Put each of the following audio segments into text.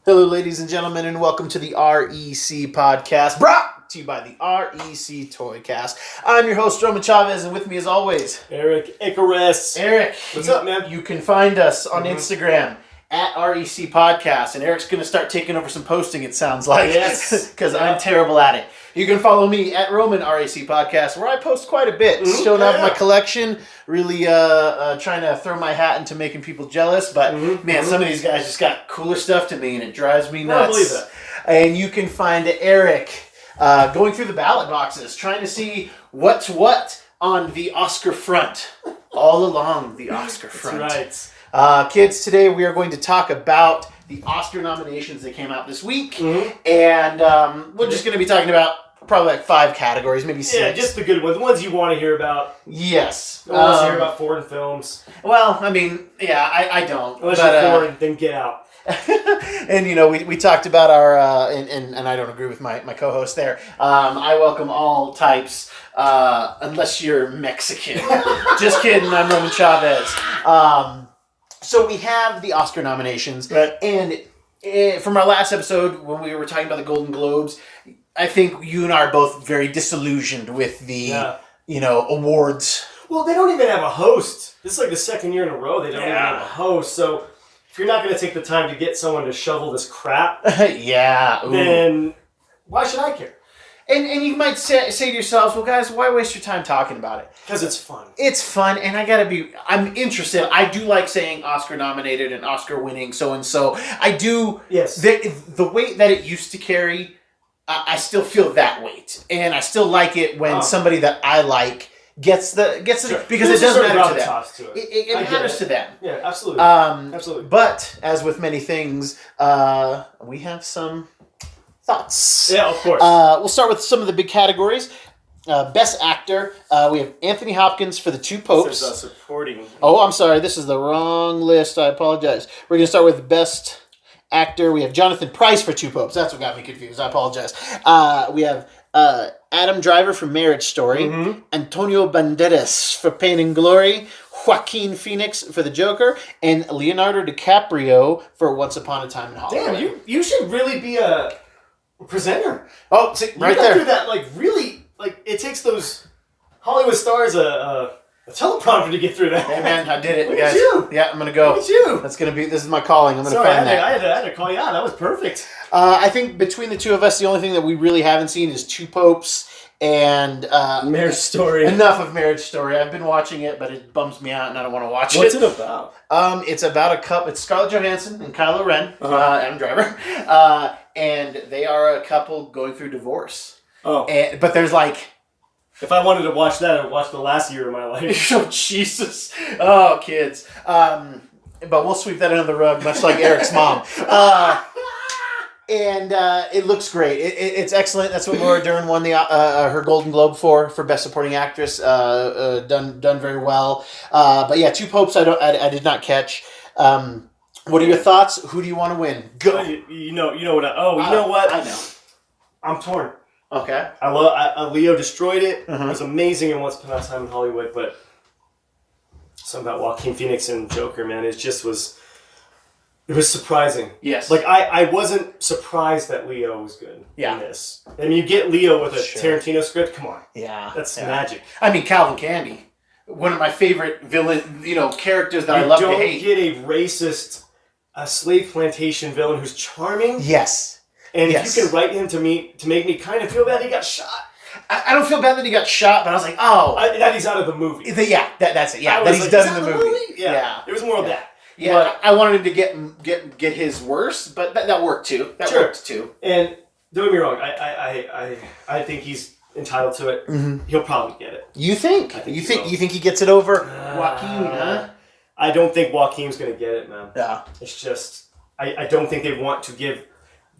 Hello, ladies and gentlemen, and welcome to the REC podcast, brought to you by the REC Toycast. I'm your host, Roman Chavez, and with me, as always, Eric Icarus. Eric. What's up, man? You can find us on Instagram at REC Podcast, and Eric's going to start taking over some posting, it sounds like. Yes. Because I'm terrible at it. You can follow me at Roman REC Podcast, where I post quite a bit, showing off my collection, really trying to throw my hat into making people jealous. But some of these guys just got cooler stuff to me, and it drives me nuts. I believe that. And you can find Eric going through the ballot boxes, trying to see what's what on the Oscar front, all along the Oscar front. That's right. Kids, today we are going to talk about the Oscar nominations that came out this week, and we're just going to be talking about probably like 5 categories, maybe 6. Yeah, just the good ones. The ones you want to hear about. Yes. I want to hear about foreign films. Well, I mean, yeah, I don't. Unless you're foreign, then get out. And, we talked about our, and I don't agree with my co-host there. I welcome all types, unless you're Mexican. Just kidding, I'm Roman Chavez. So we have the Oscar nominations. Right. And from our last episode, when we were talking about the Golden Globes, I think you and I are both very disillusioned with the, awards. Well, they don't even have a host. This is like the second year in a row they don't even have a host. So if you're not going to take the time to get someone to shovel this crap, then why should I care? And you might say to yourselves, well, guys, why waste your time talking about it? Because it's fun. It's fun, and I'm interested. I do like saying Oscar nominated and Oscar winning so-and-so. I do. Yes. The weight that it used to carry, I still feel that weight. And I still like it when somebody that I like gets the because it does matter to them. It matters to them. Yeah, absolutely. Absolutely. But, as with many things, we have some thoughts. Yeah, of course. We'll start with some of the big categories. Best Actor, we have Anthony Hopkins for The Two Popes. This is supporting. Oh, I'm sorry. This is the wrong list. I apologize. We're going to start with Best Actor. We have Jonathan Pryce for Two Popes. That's what got me confused. I apologize. We have Adam Driver for Marriage Story. Antonio Banderas for Pain and Glory. Joaquin Phoenix for The Joker. And Leonardo DiCaprio for Once Upon a Time in Hollywood. Damn, you should really be a presenter. Oh, see, right there. You do that, really, it takes those Hollywood stars a teleprompter to get through that. Hey, man, I did it, Look guys. at you. Yeah, I'm going to go. Look at you. This is my calling. I'm going to find that. I had to call you out. That was perfect. I think between the two of us, the only thing that we really haven't seen is Two Popes and Marriage Story. Enough of Marriage Story. I've been watching it, but it bums me out, and I don't want to watch it. What's it about? It's about a couple. It's Scarlett Johansson and Kylo Ren, Adam Driver, and they are a couple going through divorce. Oh, but there's like. If I wanted to watch that, I'd watch the last year of my life. Oh, Jesus. Oh, kids. But we'll sweep that under the rug, much like Eric's mom. And it looks great. It's excellent. That's what Laura Dern won her Golden Globe for Best Supporting Actress. Done very well. But yeah, Two Popes I did not catch. What are your thoughts? Who do you want to win? Go. You know what? I know. I'm torn. Okay. I love Leo destroyed it. It was amazing in Once Upon a Time in Hollywood, but something about Joaquin Phoenix and Joker, man, it was surprising. Yes. I wasn't surprised that Leo was good in this. I mean, you get Leo with a Tarantino script, come on. Yeah. That's magic. I mean, Calvin Candy, one of my favorite villain, characters that I love to hate. You don't get a racist, slave plantation villain who's charming. Yes. And if you can write him to make me kind of feel bad he got shot. I don't feel bad that he got shot, but I was like, that he's out of the movie. That's it. Yeah, that he's done in the movie. Yeah. It was more of that. Yeah, but I wanted him to get his worse, but that worked too. That worked too. And don't get me wrong, I think he's entitled to it. He'll probably get it. You think? You think he gets it over Joaquin? Huh? I don't think Joaquin's gonna get it, man. Yeah. It's just I don't think they want to give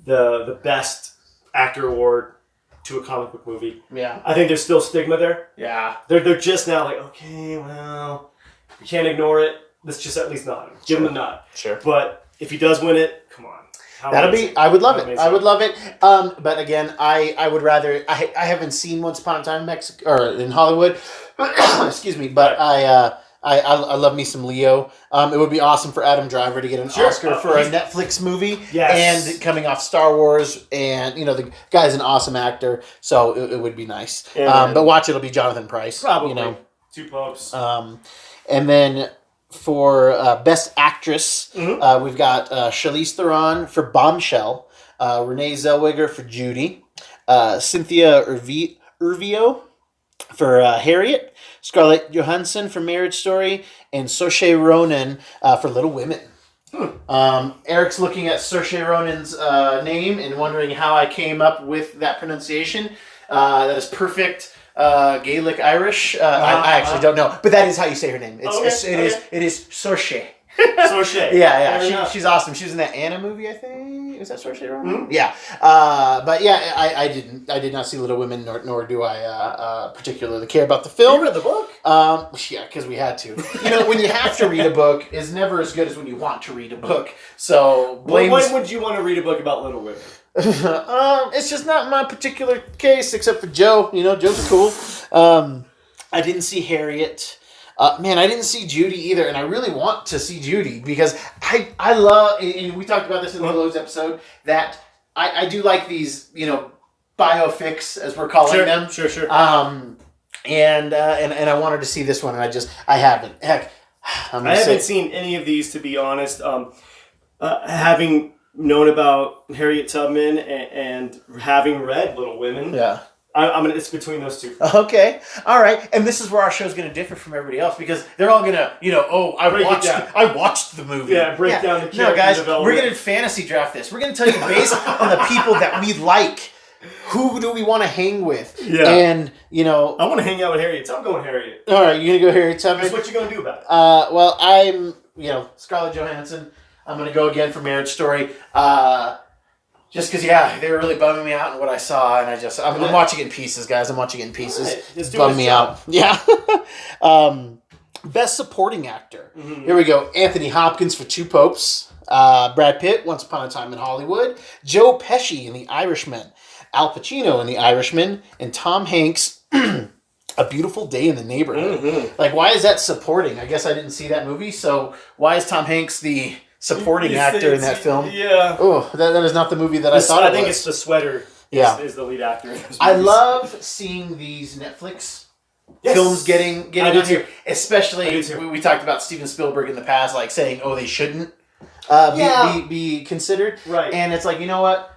the best actor award to a comic book movie. Yeah. I think there's still stigma there. Yeah. They're just now like, okay, well, we can't ignore it. Let's just at least nod him. Give him a nod. Sure. But if he does win it, come on. I would love it. I would love it. But again, I would rather. I haven't seen Once Upon a Time in Hollywood. Excuse me, but I I love me some Leo. It would be awesome for Adam Driver to get an Oscar for a Netflix movie. Yes. And coming off Star Wars, and the guy's an awesome actor, so it would be nice. But watch, it'll be Jonathan Pryce. Probably. Two Popes. And then for Best Actress, we've got Charlize Theron for Bombshell, Renee Zellweger for Judy, Cynthia Urvio for Harriet, Scarlett Johansson for Marriage Story, and Saoirse Ronan for Little Women. Eric's looking at Saoirse Ronan's name and wondering how I came up with that pronunciation. That is perfect Gaelic Irish. I actually don't know, but that is how you say her name. It is Saoirse. Saoirse. Yeah. She's awesome. She was in that Anna movie, I think. Is that Saoirse Ronan? Mm-hmm. Yeah. But yeah, I did not see Little Women, nor do I particularly care about the film. You read the book? Yeah, because we had to. When you have to read a book, is never as good as when you want to read a book. So when would you want to read a book about Little Women? It's just not my particular case, except for Joe. Joe's cool. I didn't see Harriet. Man, I didn't see Judy either, and I really want to see Judy because I love, and we talked about this in the Lowe's episode, that I do like these, biofics, as we're calling them. Sure. And I wanted to see this one, and I haven't. Heck, I haven't seen any of these, to be honest. Having known about Harriet Tubman and having read Little Women. Yeah. It's between those two. Okay. All right. And this is where our show's going to differ from everybody else because they're all going to, I watched the movie. Yeah, break down the character No, guys, development. we're going to fantasy draft this. We're going to tell you based on the people that we like, who do we want to hang with? Yeah. And, I want to hang out with Harriet. So I'm going Harriet. All right. You're going to go Harriet Tubman? What you going to do about it? Well, I'm, Scarlett Johansson. I'm going to go again for Marriage Story. Just because, they were really bumming me out in what I saw, and I'm watching it in pieces, guys. I'm watching it in pieces. Right. It's bumming me out. Yeah. Best Supporting Actor. Mm-hmm. Here we go. Anthony Hopkins for Two Popes. Brad Pitt, Once Upon a Time in Hollywood. Joe Pesci in The Irishman. Al Pacino in The Irishman. And Tom Hanks, A Beautiful Day in the Neighborhood. Mm-hmm. Like, why is that supporting? I guess I didn't see that movie, so why is Tom Hanks the supporting actor in that film? Yeah. Oh, that is not the movie that I thought it was. I think it's the sweater is the lead actor in this I love seeing these Netflix films getting on here. Especially, we talked about Steven Spielberg in the past, like saying, they shouldn't be considered. Right. And it's like, you know what?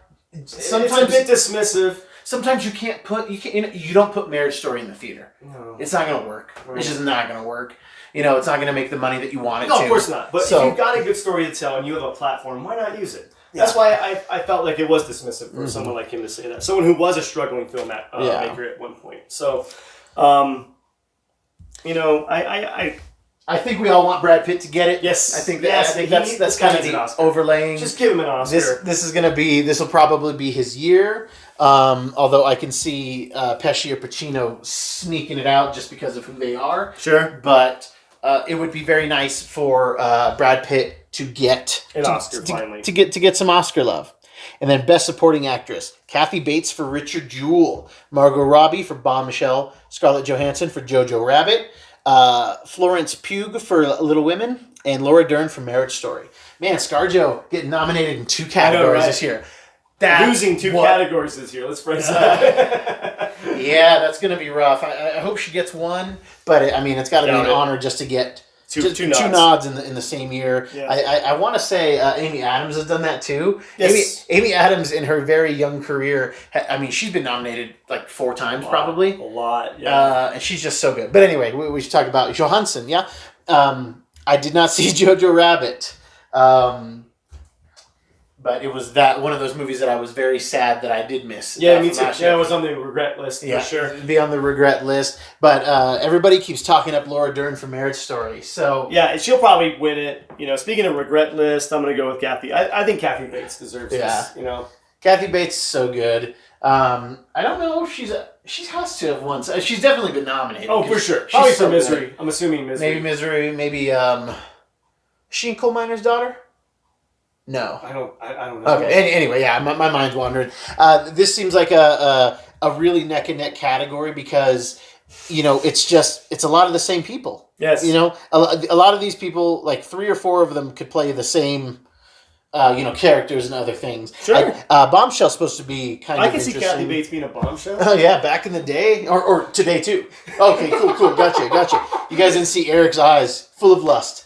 Sometimes it's a bit dismissive. Sometimes you don't put Marriage Story in the theater. No. It's not going to work. Right. It's just not going to work. It's not going to make the money that you want it to. No, of course not. But if you've got a good story to tell and you have a platform, why not use it? Yeah. That's why I felt like it was dismissive for someone like him to say that. Someone who was a struggling film maker at one point. So, I think we all want Brad Pitt to get it. Yes. I think that's kind of the overlaying. Just give him an Oscar. This will probably be his year. Although I can see Pesci or Pacino sneaking it out just because of who they are. Sure. But it would be very nice for Brad Pitt to get an Oscar finally. To get some Oscar love. And then Best Supporting Actress. Kathy Bates for Richard Jewell. Margot Robbie for Bombshell. Scarlett Johansson for Jojo Rabbit. Florence Pugh for Little Women. And Laura Dern for Marriage Story. Man, ScarJo getting nominated in 2 categories this year. Losing 2 categories this year. Let's phrase that. Yeah, that's going to be rough. I hope she gets 1, but it's got to be an honor just to get two nods in the same year. Yeah. I want to say Amy Adams has done that too. Yes. Amy Adams in her very young career, she's been nominated like 4 times probably. A lot, yeah. And she's just so good. But anyway, we should talk about Johansson, yeah? I did not see Jojo Rabbit. But it was one of those movies that I was very sad that I did miss. Yeah, me too. Yeah, it was on the regret list for sure. It'd be on the regret list. But everybody keeps talking up Laura Dern for Marriage Story. So yeah, she'll probably win it. Speaking of regret list, I'm going to go with Kathy. I think Kathy Bates deserves this. Kathy Bates is so good. I don't know if she has to have won. She's definitely been nominated. Oh, for sure. Probably for Misery. Good. I'm assuming Misery. Maybe Misery. Maybe she and Coal Miner's Daughter? No. I don't know. Okay. Anyway, yeah, my mind's wandering. This seems like a really neck and neck category because it's a lot of the same people. Yes. A lot of these people, like 3 or 4 of them, could play the same. Characters and other things. Sure. Bombshell's supposed to be kind of I can see Kathy Bates being a bombshell. Oh, yeah, back in the day. Or today, too. Okay, cool. Gotcha. You guys didn't see Eric's eyes. Full of lust.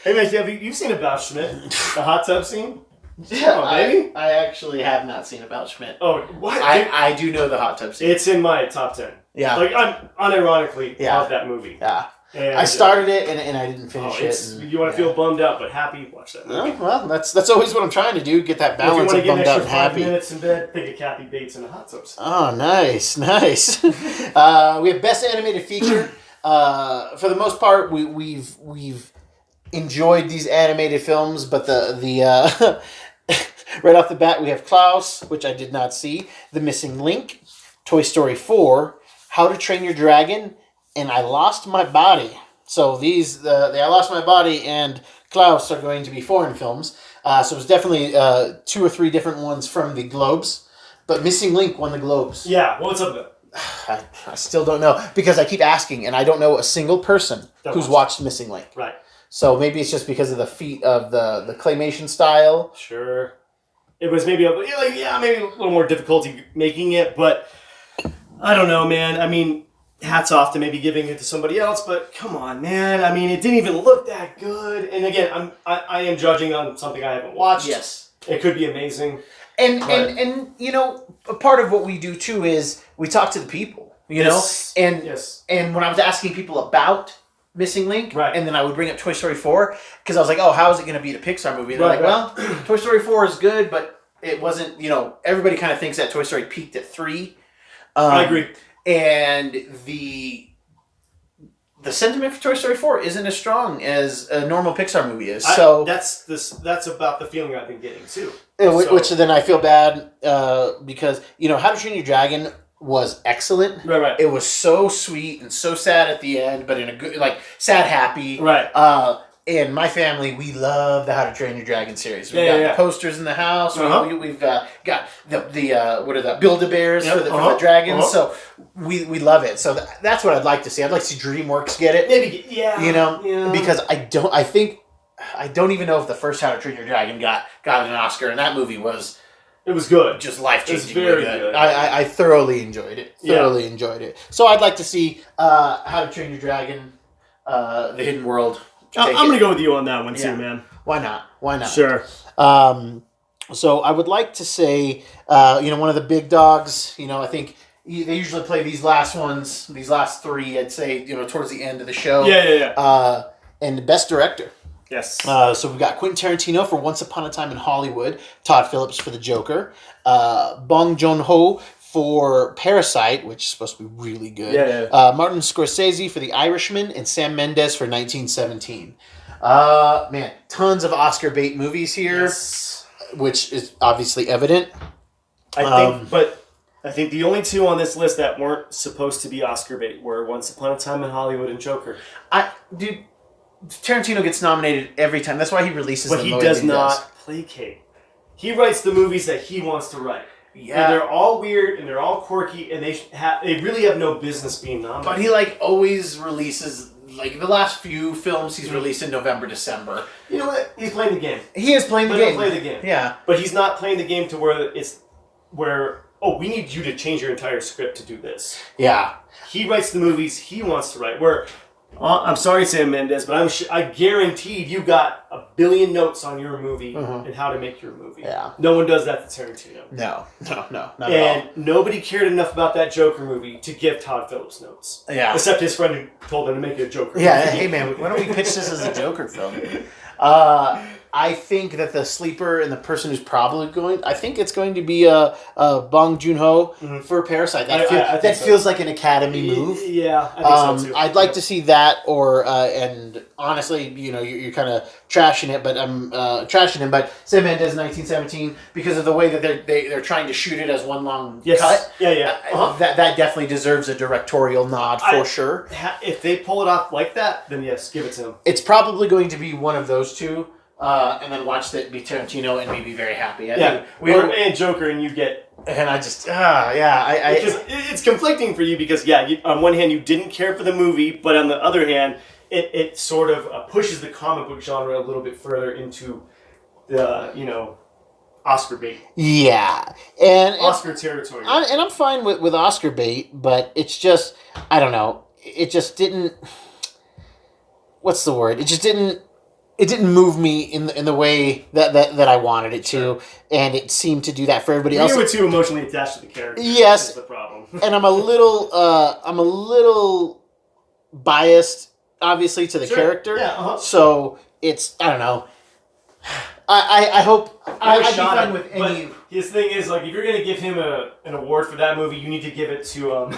Hey, man, have you seen About Schmidt? The hot tub scene? Yeah, baby. I actually have not seen About Schmidt. Oh, what? I do know the hot tub scene. It's in my top 10. Yeah. Like, I'm unironically love that movie. Yeah. And, I started it and I didn't finish it. You want to feel bummed out but happy? Watch that movie. Well, that's always what I'm trying to do. Get that balance of bummed out and happy. If you want to get an extra 5 minutes in bed, think of Kathy Bates in a hot tub. Oh, nice. We have Best Animated Feature. For the most part, we've enjoyed these animated films, but the right off the bat, we have Klaus, which I did not see, The Missing Link, Toy Story 4, How to Train Your Dragon, and I Lost My Body. So these, I Lost My Body and Klaus are going to be foreign films. So it's definitely 2 or 3 different ones from the Globes. But Missing Link won the Globes. Yeah, what's up there? I still don't know because I keep asking, and I don't know a single person who's watched Missing Link. Right. So maybe it's just because of the feat of the claymation style. Sure. It was maybe maybe a little more difficulty making it, but I don't know, man. I mean, hats off to maybe giving it to somebody else, but come on, man. I mean, it didn't even look that good. And again, I am judging on something I haven't watched. Yes. It could be amazing. And a part of what we do too is we talk to the people, and when I was asking people about Missing Link, right. And then I would bring up Toy Story 4 because I was like, oh, how is it going to beat a Pixar movie? And they're like, well, Toy Story 4 is good, but it wasn't, everybody kind of thinks that Toy Story peaked at 3. I agree. And the sentiment for Toy Story 4 isn't as strong as a normal Pixar movie is. So that's about the feeling I've been getting too. Which then I feel bad because How to Train Your Dragon was excellent. Right. It was so sweet and so sad at the end, but in a good, sad, happy. Right. And my family, we love the How to Train Your Dragon series. We've got the posters in the house. Uh-huh. We've got the what are the Build-A-Bears for the dragons. So we love it. So that's what I'd like to see. I'd like to see DreamWorks get it. Maybe, yeah. Because I don't even know if the first How to Train Your Dragon got an Oscar, and that movie was. It was good. Just life-changing. It was very good. I thoroughly enjoyed it. Enjoyed it. So I'd like to see How to Train Your Dragon, The Hidden World. I'm going to go with you on that one too, man. Why not? Sure. So I would like to say, one of the big dogs, I think they usually play these last 3, I'd say, towards the end of the show. Yeah. And the Best Director. Yes. So we've got Quentin Tarantino for Once Upon a Time in Hollywood, Todd Phillips for The Joker, Bong Joon-ho for Parasite, which is supposed to be really good. Yeah. Martin Scorsese for The Irishman, and Sam Mendes for 1917. Man, tons of Oscar bait movies here, which is obviously evident. I think the only 2 on this list that weren't supposed to be Oscar bait were Once Upon a Time in Hollywood and Joker. Tarantino gets nominated every time. That's why he releases them. But he does not placate. He writes the movies that he wants to write. Yeah. And they're all weird and they're all quirky and they really have no business being nominated. But he always releases the last few films he's released in November, December. You know what? He's playing the game. He is playing the game. Play the game. Yeah. But he's not playing the game to where we need you to change your entire script to do this. Yeah. He writes the movies he wants to write. I'm sorry, Sam Mendes, but I guaranteed you got 1 billion notes on your movie and how to make your movie. Yeah. No one does that to Tarantino. No, not at all. And nobody cared enough about that Joker movie to give Todd Phillips notes. Yeah. Except his friend who told him to make it a Joker movie. Yeah, hey man, why don't we pitch this as a Joker film? I think that the sleeper and the person who's probably going, I think it's going to be Bong Joon-ho for Parasite. That feels like an Academy move. Yeah, I think so too. I'd like to see that, and honestly, you're kind of trashing it, but I'm trashing him. But Sam Mendes, 1917, because of the way that they're trying to shoot it as one long cut. Yeah. That definitely deserves a directorial nod for sure. If they pull it off like that, then yes, give it to him. It's probably going to be one of those 2. And then watch that be Tarantino and me be very happy. And Joker, and you get And I just yeah, it's conflicting for you because on one hand you didn't care for the movie, but on the other hand, it sort of pushes the comic book genre a little bit further into the Oscar bait. Yeah, and Oscar territory. I'm fine with Oscar bait, but it's just I don't know. It just didn't. What's the word? It just didn't. It didn't move me in the way that I wanted it to, Sure. and it seemed to do that for everybody else. You were too emotionally attached to the character. Yes, that's the problem. And I'm a little biased, obviously, to the character. Yeah. Uh-huh. So it's I don't know. I hope I'd be shot fine it, with any. but his thing is like if you're gonna give him an award for that movie, you need to give it to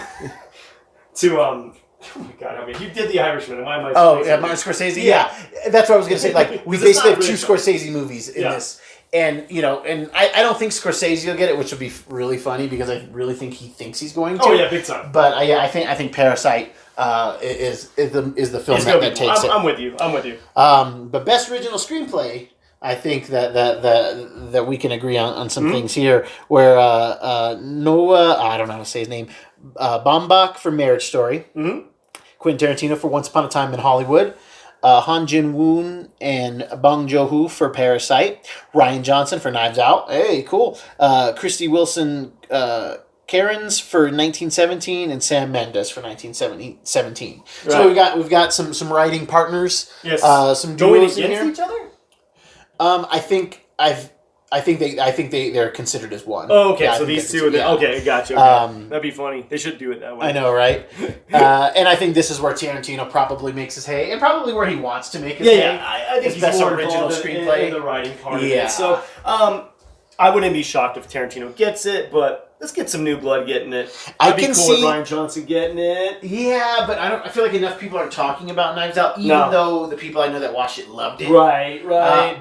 Oh my god! I mean, you did The Irishman. Why am I? Oh yeah, Martin Scorsese. Yeah, that's what I was gonna say. Like we basically have two Scorsese movies in this, and I don't think Scorsese will get it, which would be really funny because I really think he thinks he's going to. Oh yeah, big time. But I think Parasite is the film that takes it. I'm with you. But best original screenplay. I think that we can agree on some things here. Where Noah, I don't know how to say his name, Baumbach for Marriage Story, Quentin Tarantino for Once Upon a Time in Hollywood, Han Jin-woon and Bong Joon-ho for Parasite, Ryan Johnson for Knives Out. Hey, cool. Christy Wilson Cairns for 1917 and Sam Mendes for 1917. Right. So we've got some writing partners. Yes. Some duos in against here. each other. I think they're considered as one. Oh, okay. Yeah, so these two. yeah. Okay, gotcha. Okay. That'd be funny. They should do it that way. I know, right? And I think this is where Tarantino probably makes his hay, and probably where he wants to make his hay. Yeah. I think he's best more original involved screenplay in the writing part of it. So, I wouldn't be shocked if Tarantino gets it, but let's get some new blood getting it. I'd be cool with Ryan Johnson getting it. Yeah, but I feel like enough people aren't talking about Knives Out, even though the people I know that watched it loved it. Right.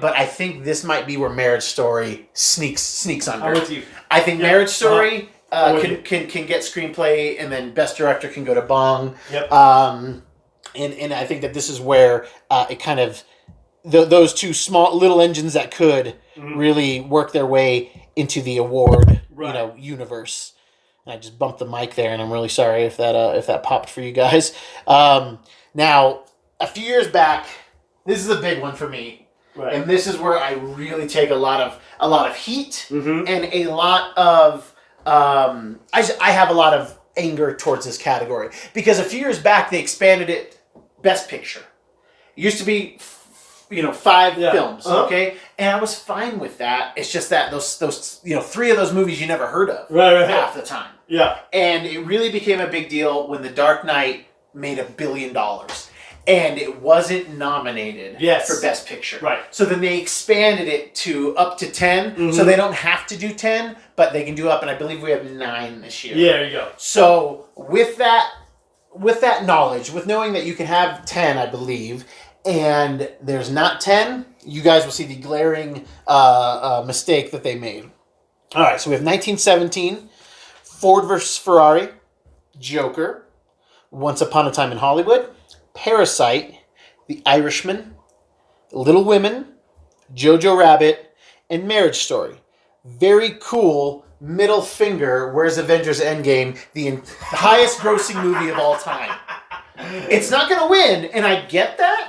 But I think this might be where Marriage Story sneaks under. I'm with you. I think Marriage Story can get screenplay, and then Best Director can go to Bong. Yep. And I think that this is where it kind of those two small little engines that could really work their way into the award universe. And I just bumped the mic there, and I'm really sorry if that popped for you guys. Now, a few years back, this is a big one for me, and this is where I really take a lot of heat and a lot of I have a lot of anger towards this category because a few years back they expanded it Best Picture. It used to be 5 films, okay? And I was fine with that. It's just that those 3 of those movies you never heard of half the time. Yeah. And it really became a big deal when The Dark Knight made $1 billion. And it wasn't nominated for Best Picture. Right. So then they expanded it to up to 10. So they don't have to do 10, but they can do up, and I believe we have 9 this year. Yeah, there you go. So with that knowledge, with knowing that you can have 10, I believe, and there's not 10, you guys will see the glaring mistake that they made. All right, so we have 1917, Ford vs. Ferrari, Joker, Once Upon a Time in Hollywood, Parasite, The Irishman, Little Women, Jojo Rabbit, and Marriage Story. Very cool middle finger, where's Avengers Endgame, the highest grossing movie of all time. It's not going to win, and I get that.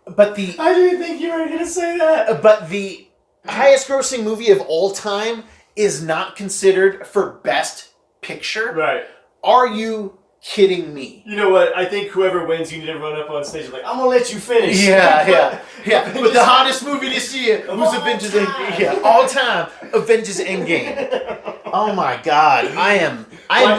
But I didn't think you were going to say that. But the highest grossing movie of all time is not considered for Best Picture. Right. Are you kidding me? You know what? I think whoever wins, you need to run up on stage and I'm going to let you finish. Yeah. But the hottest movie this year was Avengers Endgame. Yeah, all time Avengers Endgame. Oh my God, I am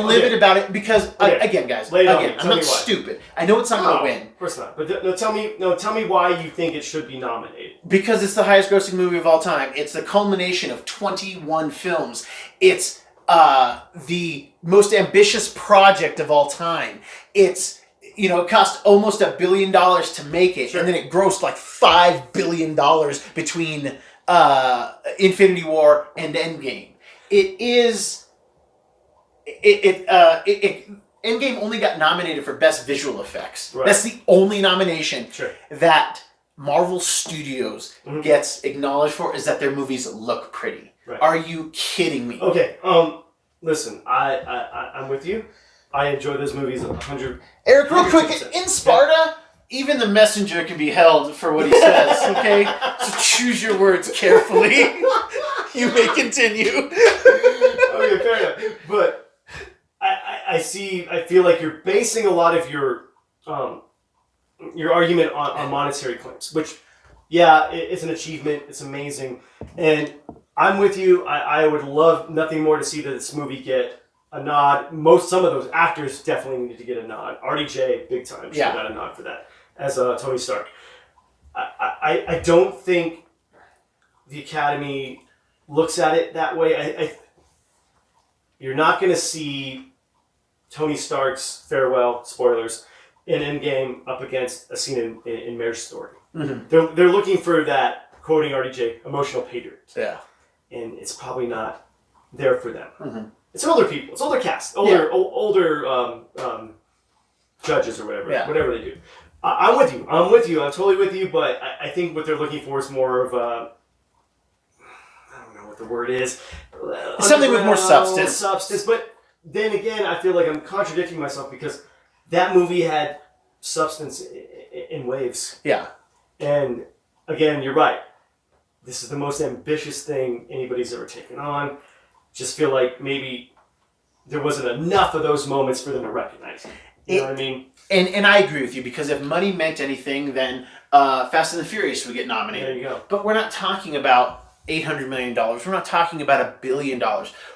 livid about it because again, guys, I'm not stupid. I know it's not going to win. Of course not. But tell me why you think it should be nominated. Because it's the highest grossing movie of all time. It's the culmination of 21 films. It's the most ambitious project of all time. It's it cost almost $1 billion to make it, and then it grossed like $5 billion between Infinity War and Endgame. Endgame only got nominated for Best Visual Effects. Right. That's the only nomination that Marvel Studios gets acknowledged for is that their movies look pretty. Right. Are you kidding me? Okay. Listen, I'm with you. I enjoy those movies 100. Eric, real quick, in Sparta, even the messenger can be held for what he says, okay? So choose your words carefully. You may continue. Okay, fair enough. But I feel like you're basing a lot of your argument on monetary claims, which, yeah, it's an achievement. It's amazing. And I'm with you. I would love nothing more to see that this movie get a nod. Some of those actors definitely needed to get a nod. RDJ, big time, should have got a nod for that as Tony Stark. I don't think the Academy looks at it that way. You're not going to see Tony Stark's farewell, spoilers, in Endgame up against a scene in Marriage Story. Mm-hmm. They're looking for that, quoting RDJ, emotional pay dirt. Yeah. And it's probably not there for them. Mm-hmm. It's older people. It's older cast. Older judges or whatever they do. I'm with you. I'm totally with you. But I think what they're looking for is more of a, I don't know what the word is. Something with more substance. But then again, I feel like I'm contradicting myself because that movie had substance in waves. Yeah. And again, you're right. This is the most ambitious thing anybody's ever taken on. Just feel like maybe there wasn't enough of those moments for them to recognize. You know what I mean? And I agree with you, because if money meant anything, then Fast and the Furious would get nominated. There you go. But we're not talking about $800 million. We're not talking about $1 billion.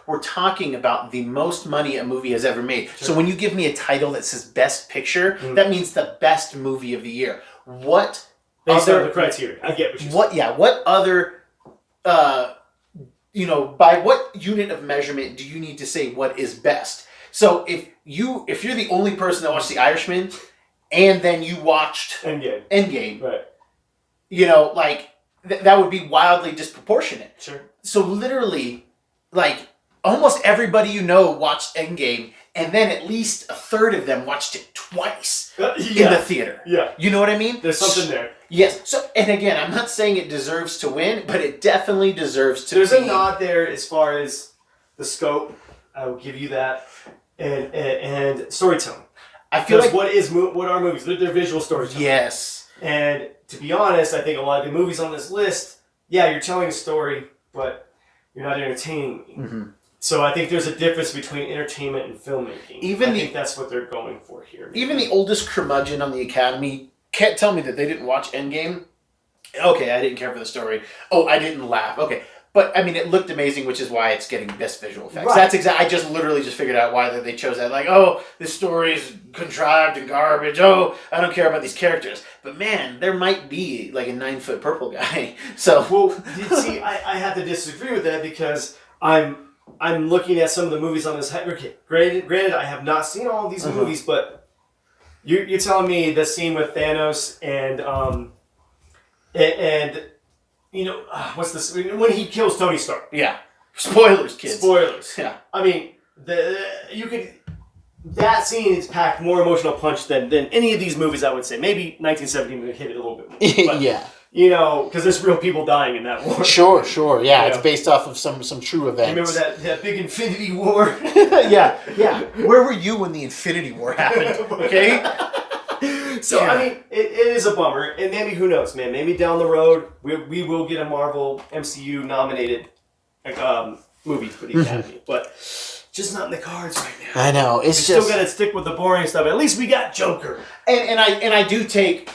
We're talking about the most money a movie has ever made. Sure. So when you give me a title that says Best Picture, that means the best movie of the year. What Based other on the criteria? I get what you're saying. What other, by what unit of measurement do you need to say what is best? So if you're the only person that watched The Irishman, and then you watched Endgame, right? That would be wildly disproportionate. Sure. So literally, almost everybody watched Endgame, and then at least a third of them watched it twice in the theater. Yeah. You know what I mean? There's something there. Yes. So, and again, I'm not saying it deserves to win, but it definitely deserves to. There's a nod there as far as the scope. I will give you that, and storytelling. I feel like what are movies? They're visual storytelling. Yes. And to be honest, I think a lot of the movies on this list, you're telling a story, but you're not entertaining me. Mm-hmm. So I think there's a difference between entertainment and filmmaking. I think that's what they're going for here. Maybe. Even the oldest curmudgeon on the Academy can't tell me that they didn't watch Endgame. Okay, I didn't care for the story. Oh, I didn't laugh. Okay. But, I mean, it looked amazing, which is why it's getting best visual effects. Right. That's I just literally figured out why they chose that. This story's contrived and garbage. Oh, I don't care about these characters. But, man, there might be, a 9-foot purple guy. So. Well, see, I have to disagree with that because I'm looking at some of the movies on this. Okay, granted, I have not seen all of these movies, but you're telling me the scene with Thanos and what's this? When he kills Tony Stark. Yeah. Spoilers, kids. Spoilers. Yeah. I mean, that scene is packed more emotional punch than any of these movies, I would say. Maybe 1917 would hit it a little bit more. But, yeah. Because there's real people dying in that war. Sure. Yeah, it's based off of some true events. Remember that big Infinity War? yeah. Where were you when the Infinity War happened? Okay? So, I mean, it is a bummer. And maybe, who knows, man? Maybe down the road, we will get a Marvel MCU nominated movie for the Academy. But just not in the cards right now. I know. We still got to stick with the boring stuff. At least we got Joker. And I do take...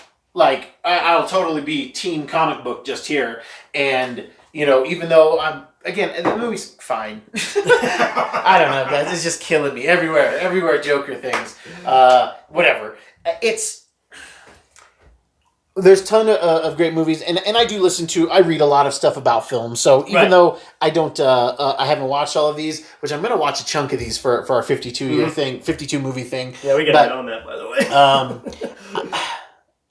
I'll totally be team comic book just here. And, even though the movie's fine. I don't know, guys. It's just killing me. Everywhere Joker things. Whatever. There's a ton of great movies. And I do I read a lot of stuff about film. So even though I don't, I haven't watched all of these, which I'm going to watch a chunk of these for our 52 thing, 52 movie thing. Yeah, we got to get on that, by the way.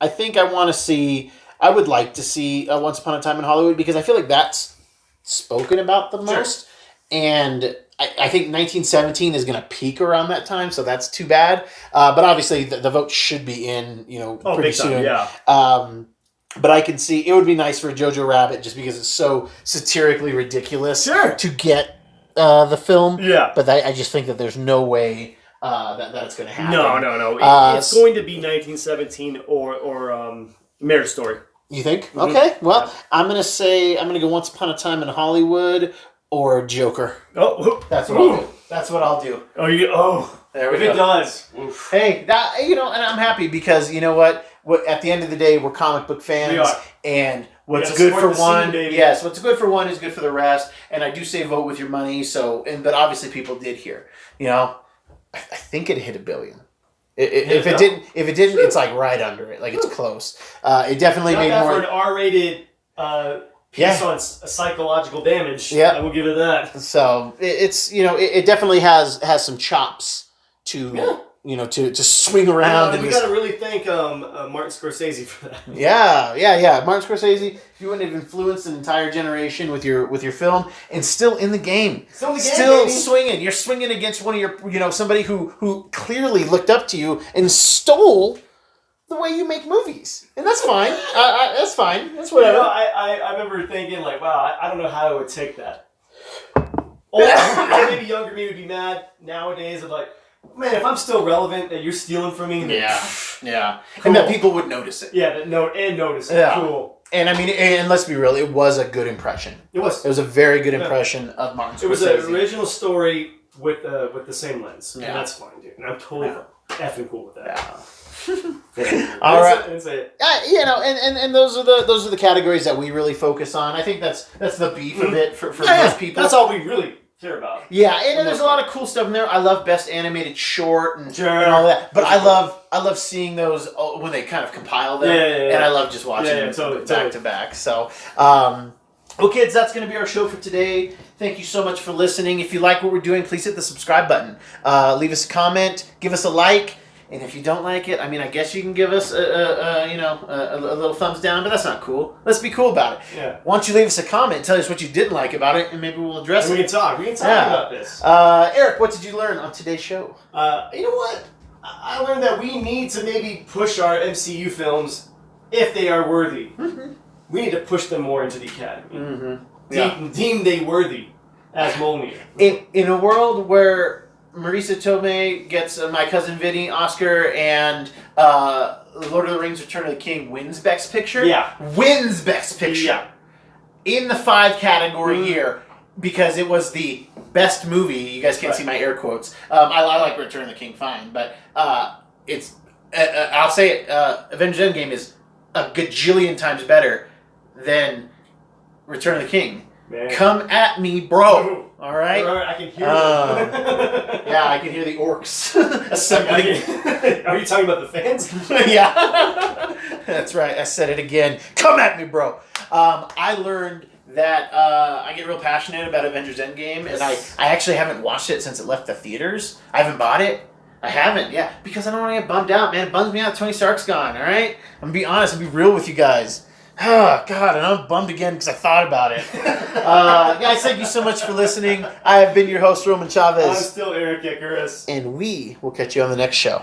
I think I would like to see Once Upon a Time in Hollywood, because I feel like that's spoken about the most. And I think 1917 is going to peak around that time, so that's too bad. But obviously the vote should be in, pretty soon. Yeah. But I can see it would be nice for Jojo Rabbit just because it's so satirically ridiculous to get the film. Yeah. But I just think that there's no way that it's going to happen. No. It's going to be 1917 or Marriage Story. You think? Mm-hmm. Okay. Well, I'm going to go Once Upon a Time in Hollywood or Joker. Oh, that's what I'll do. That's what I'll do. There we go. If it does. Oof. Hey, and I'm happy because you know what? At the end of the day, we're comic book fans. We are. And what's good for one, what's good for one is good for the rest. And I do say vote with your money. But obviously people did here. I think it hit $1 billion. If it didn't, it's like right under it. Like it's close. It definitely made more for an R-rated piece on psychological damage. Yeah, I will give it that. So it definitely has some chops to to swing around. We got to really thank Martin Scorsese for that. Yeah. Martin Scorsese, you wouldn't have influenced an entire generation with your film, and still in the game, still swinging. You're swinging against one of your somebody who clearly looked up to you and stole the way you make movies, and that's fine. That's fine. That's whatever. I remember thinking like, wow, I don't know how I would take that. Maybe younger me would be mad. Nowadays, I'm like, man, if I'm still relevant, that you're stealing from me. Yeah. Cool. And that people would notice it. Yeah, notice it. Yeah. Cool. And I mean, and let's be real, it was a good impression. It was. It was a very good impression of Martin Scorsese. It was an original story with the same lens. Yeah. And that's fine, dude. And I'm totally effing cool with that. Yeah. All right. And those are the categories that we really focus on. I think that's the beef of it for most people. That's all we really care about. Yeah, and there's a lot of cool stuff in there. I love Best Animated Short and all that. But I love seeing those when they kind of compile them. Yeah. And I love just watching them back to back. So, well, kids, that's going to be our show for today. Thank you so much for listening. If you like what we're doing, please hit the subscribe button. Leave us a comment. Give us a like. And if you don't like it, I mean, I guess you can give us a little thumbs down, but that's not cool. Let's be cool about it. Yeah. Why don't you leave us a comment, tell us what you didn't like about it, and maybe we'll address it. We can talk about this. Eric, what did you learn on today's show? You know what? I learned that we need to maybe push our MCU films if they are worthy. Mm-hmm. We need to push them more into the Academy. Mm-hmm. Deem they worthy as Mjolnir. In a world where Marisa Tomei gets My Cousin Vinny Oscar and Lord of the Rings Return of the King wins Best Picture. Yeah. Wins Best Picture. Yeah. In the 5 category year because it was the best movie. You guys can't see my air quotes. I like Return of the King fine, but it's I'll say it. Avengers Endgame is a gajillion times better than Return of the King. Man. Come at me, bro. All right. I can hear. Yeah, I can hear the orcs assembling. Are you talking about the fans? Yeah, that's right. I said it again. Come at me, bro. I learned that I get real passionate about Avengers Endgame, and I actually haven't watched it since it left the theaters. I haven't bought it. I haven't, because I don't want to get bummed out, man. It bums me out. Tony Stark's gone. All right. I'm gonna be honest. I'm gonna be real with you guys. Oh, God, and I'm bummed again because I thought about it. Guys, thank you so much for listening. I have been your host, Roman Chavez. I'm still Erik Icarus. And we will catch you on the next show.